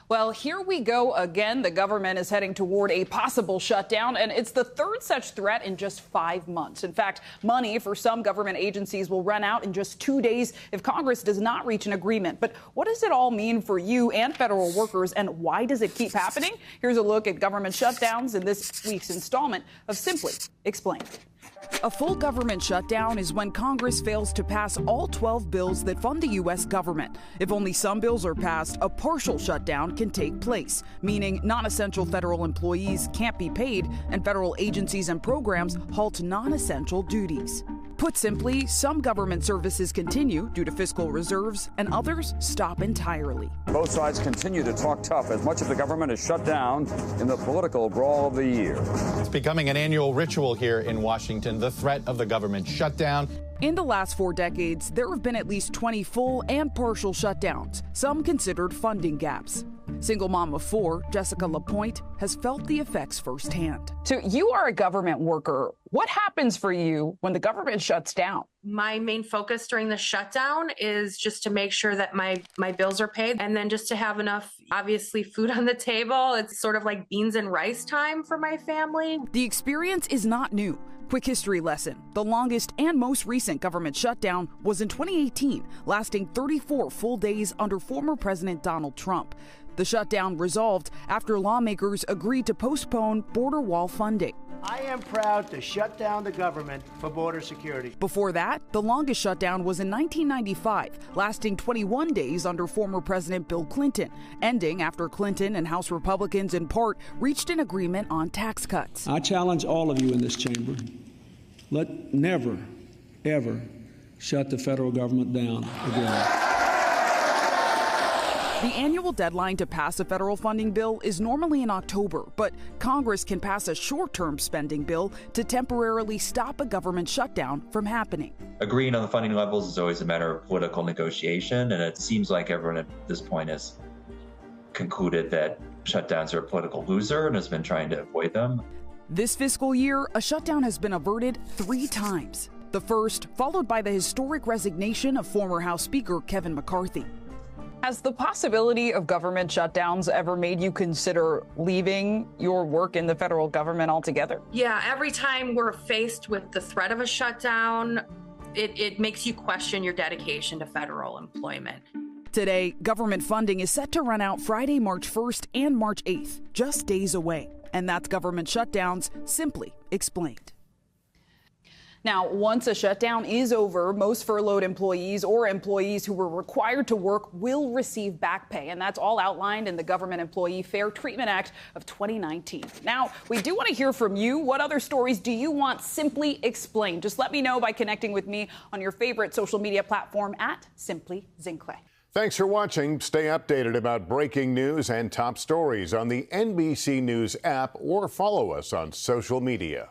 Well, here we go again. The government is heading toward a possible shutdown, and it's the third such threat in just 5 months. In fact, money for some government agencies will run out in just 2 days if Congress does not reach an agreement. But what does it all mean for you and federal workers, and why does it keep happening? Here's a look at government shutdowns in this week's installment of Simply Explained. A full government shutdown is when Congress fails to pass all 12 bills that fund the U.S. government. If only some bills are passed, a partial shutdown can take place, meaning non-essential federal employees can't be paid and federal agencies and programs halt non-essential duties. Put simply, some government services continue due to fiscal reserves and others stop entirely. Both sides continue to talk tough as much of the government is shut down in the political brawl of the year. It's becoming an annual ritual here in Washington, the threat of the government shutdown. In the last 4 decades, there have been at least 20 full and partial shutdowns, some considered funding gaps. Single mom of 4, Jessica LaPointe, has felt the effects firsthand. So you are a government worker. What happens for you when the government shuts down? My main focus during the shutdown is just to make sure that my bills are paid, and then just to have enough, obviously, food on the table. It's sort of like beans and rice time for my family. The experience is not new. Quick history lesson. The longest and most recent government shutdown was in 2018, lasting 34 full days under former President Donald Trump. The shutdown resolved after lawmakers agreed to postpone border wall funding. I am proud to shut down the government for border security. Before that, the longest shutdown was in 1995, lasting 21 days under former President Bill Clinton, ending after Clinton and House Republicans in part reached an agreement on tax cuts. I challenge all of you in this chamber, never, ever shut the federal government down again. The annual deadline to pass a federal funding bill is normally in October, but Congress can pass a short-term spending bill to temporarily stop a government shutdown from happening. Agreeing on the funding levels is always a matter of political negotiation, and it seems like everyone at this point has concluded that shutdowns are a political loser and has been trying to avoid them. This fiscal year, a shutdown has been averted 3 times. The first, followed by the historic resignation of former House Speaker Kevin McCarthy. Has the possibility of government shutdowns ever made you consider leaving your work in the federal government altogether? Yeah, every time we're faced with the threat of a shutdown, it makes you question your dedication to federal employment. Today, government funding is set to run out Friday, March 1st and March 8th, just days away. And that's government shutdowns simply explained. Now, once a shutdown is over, most furloughed employees or employees who were required to work will receive back pay, and that's all outlined in the Government Employee Fair Treatment Act of 2019. Now, we do want to hear from you. What other stories do you want simply explained? Just let me know by connecting with me on your favorite social media platform at Simply Zinhle. Thanks for watching. Stay updated about breaking news and top stories on the NBC News app or follow us on social media.